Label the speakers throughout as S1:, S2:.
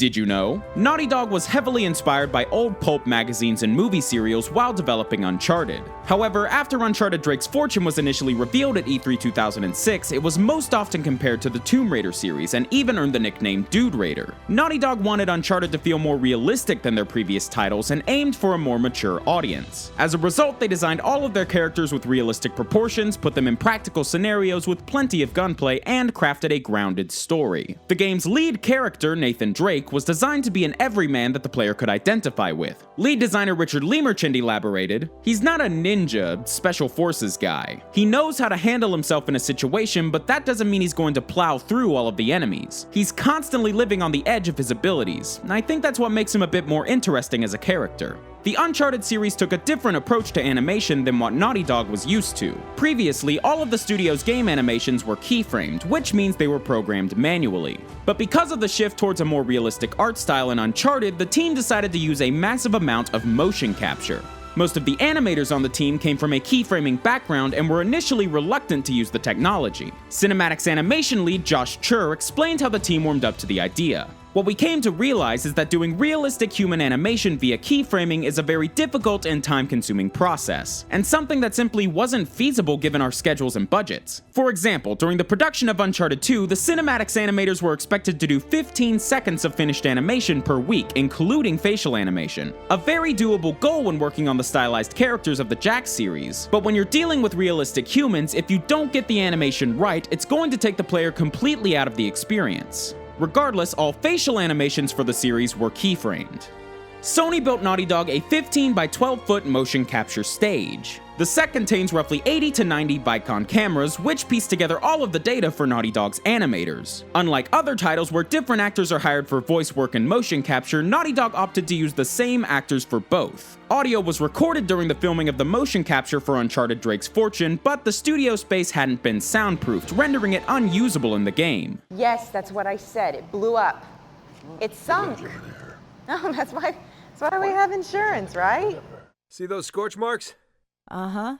S1: Did you know? Naughty Dog was heavily inspired by old pulp magazines and movie serials while developing Uncharted. However, after Uncharted Drake's Fortune was initially revealed at E3 2006, it was most often compared to the Tomb Raider series and even earned the nickname Dude Raider. Naughty Dog wanted Uncharted to feel more realistic than their previous titles and aimed for a more mature audience. As a result, they designed all of their characters with realistic proportions, put them in practical scenarios with plenty of gunplay, and crafted a grounded story. The game's lead character, Nathan Drake, was designed to be an everyman that the player could identify with. Lead designer Richard Lemerchand elaborated, "He's not a ninja, special forces guy. He knows how to handle himself in a situation, but that doesn't mean he's going to plow through all of the enemies. He's constantly living on the edge of his abilities, and I think that's what makes him a bit more interesting as a character." The Uncharted series took a different approach to animation than what Naughty Dog was used to. Previously, all of the studio's game animations were keyframed, which means they were programmed manually. But because of the shift towards a more realistic art style in Uncharted, the team decided to use a massive amount of motion capture. Most of the animators on the team came from a keyframing background and were initially reluctant to use the technology. Cinematics animation lead Josh Chur explained how the team warmed up to the idea. "What we came to realize is that doing realistic human animation via keyframing is a very difficult and time-consuming process, and something that simply wasn't feasible given our schedules and budgets. For example, during the production of Uncharted 2, the cinematics animators were expected to do 15 seconds of finished animation per week, including facial animation. A very doable goal when working on the stylized characters of the Jack series, but when you're dealing with realistic humans, if you don't get the animation right, it's going to take the player completely out of the experience." Regardless, all facial animations for the series were keyframed. Sony built Naughty Dog a 15 by 12 foot motion capture stage. The set contains roughly 80 to 90 Vicon cameras, which piece together all of the data for Naughty Dog's animators. Unlike other titles where different actors are hired for voice work and motion capture, Naughty Dog opted to use the same actors for both. Audio was recorded during the filming of the motion capture for Uncharted Drake's Fortune, but the studio space hadn't been soundproofed, rendering it unusable in the game.
S2: Yes, that's what I said. It blew up. It sunk. No, that's why we have insurance, right?
S3: See those scorch marks?
S2: Uh-huh.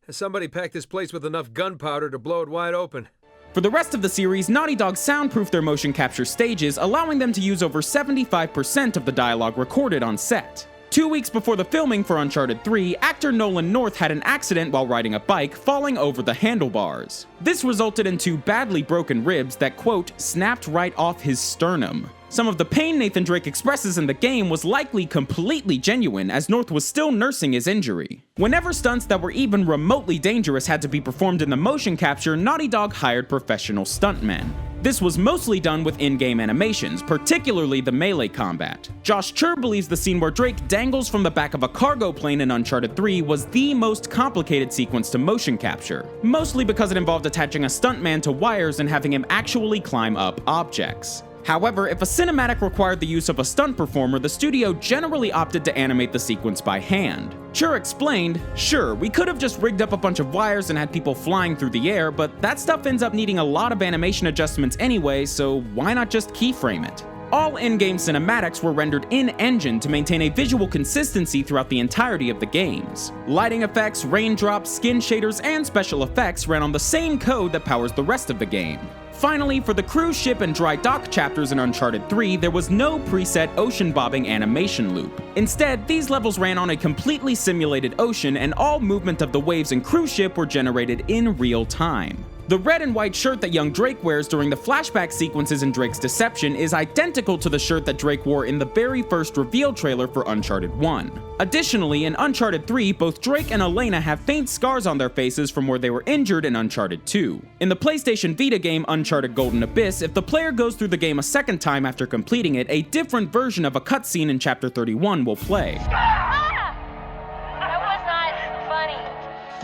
S3: Has somebody packed this place with enough gunpowder to blow it wide open?
S1: For the rest of the series, Naughty Dog soundproofed their motion capture stages, allowing them to use over 75% of the dialogue recorded on set. 2 weeks before the filming for Uncharted 3, actor Nolan North had an accident while riding a bike, falling over the handlebars. This resulted in 2 badly broken ribs that, quote, snapped right off his sternum. Some of the pain Nathan Drake expresses in the game was likely completely genuine, as North was still nursing his injury. Whenever stunts that were even remotely dangerous had to be performed in the motion capture, Naughty Dog hired professional stuntmen. This was mostly done with in-game animations, particularly the melee combat. Josh Chur believes the scene where Drake dangles from the back of a cargo plane in Uncharted 3 was the most complicated sequence to motion capture, mostly because it involved attaching a stuntman to wires and having him actually climb up objects. However, if a cinematic required the use of a stunt performer, the studio generally opted to animate the sequence by hand. Chur explained, "Sure, we could have just rigged up a bunch of wires and had people flying through the air, but that stuff ends up needing a lot of animation adjustments anyway, so why not just keyframe it?" All in-game cinematics were rendered in-engine to maintain a visual consistency throughout the entirety of the games. Lighting effects, raindrops, skin shaders, and special effects ran on the same code that powers the rest of the game. Finally, for the cruise ship and dry dock chapters in Uncharted 3, there was no preset ocean bobbing animation loop. Instead, these levels ran on a completely simulated ocean, and all movement of the waves and cruise ship were generated in real time. The red and white shirt that young Drake wears during the flashback sequences in Drake's Deception is identical to the shirt that Drake wore in the very first reveal trailer for Uncharted 1. Additionally, in Uncharted 3, both Drake and Elena have faint scars on their faces from where they were injured in Uncharted 2. In the PlayStation Vita game Uncharted Golden Abyss, if the player goes through the game a second time after completing it, a different version of a cutscene in Chapter 31 will play.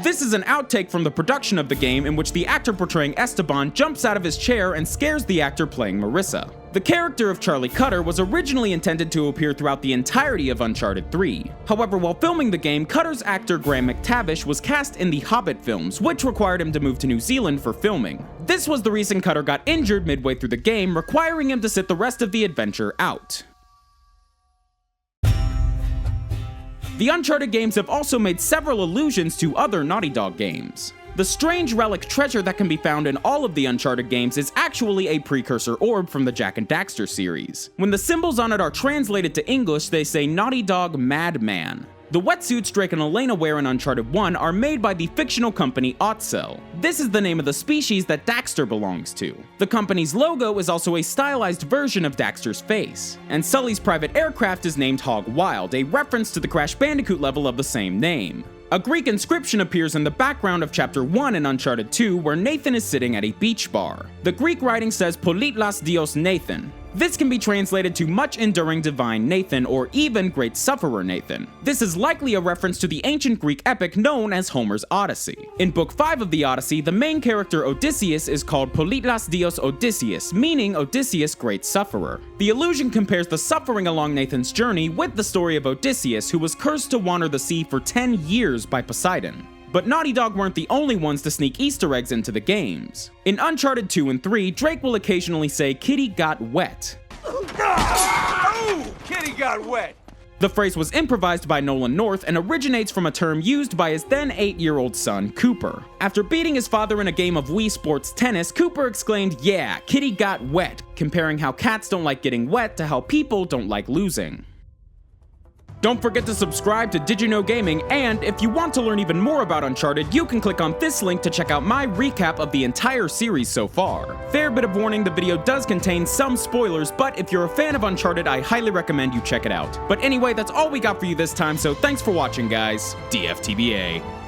S1: This is an outtake from the production of the game in which the actor portraying Esteban jumps out of his chair and scares the actor playing Marissa. The character of Charlie Cutter was originally intended to appear throughout the entirety of Uncharted 3. However, while filming the game, Cutter's actor Graham McTavish was cast in the Hobbit films, which required him to move to New Zealand for filming. This was the reason Cutter got injured midway through the game, requiring him to sit the rest of the adventure out. The Uncharted games have also made several allusions to other Naughty Dog games. The strange relic treasure that can be found in all of the Uncharted games is actually actually a precursor orb from the Jak and Daxter series. When the symbols on it are translated to English, they say Naughty Dog Madman. The wetsuits Drake and Elena wear in Uncharted 1 are made by the fictional company Ottsel. This is the name of the species that Daxter belongs to. The company's logo is also a stylized version of Daxter's face. And Sully's private aircraft is named Hog Wild, a reference to the Crash Bandicoot level of the same name. A Greek inscription appears in the background of Chapter 1 in Uncharted 2, where Nathan is sitting at a beach bar. The Greek writing says Politlas Dios Nathan. This can be translated to Much Enduring Divine Nathan, or even Great Sufferer Nathan. This is likely a reference to the ancient Greek epic known as Homer's Odyssey. In Book 5 of the Odyssey, the main character Odysseus is called Politlas Dios Odysseus, meaning Odysseus Great Sufferer. The allusion compares the suffering along Nathan's journey with the story of Odysseus, who was cursed to wander the sea for 10 years by Poseidon. But Naughty Dog weren't the only ones to sneak Easter eggs into the games. In Uncharted 2 and 3, Drake will occasionally say "Kitty got wet."
S4: Oh, Kitty got wet!
S1: The phrase was improvised by Nolan North and originates from a term used by his then 8-year-old son, Cooper. After beating his father in a game of Wii Sports Tennis, Cooper exclaimed, "Yeah, Kitty got wet," comparing how cats don't like getting wet to how people don't like losing. Don't forget to subscribe to DidYouKnowGaming, and if you want to learn even more about Uncharted, you can click on this link to check out my recap of the entire series so far. Fair bit of warning, the video does contain some spoilers, but if you're a fan of Uncharted, I highly recommend you check it out. But anyway, that's all we got for you this time, so thanks for watching, guys. DFTBA.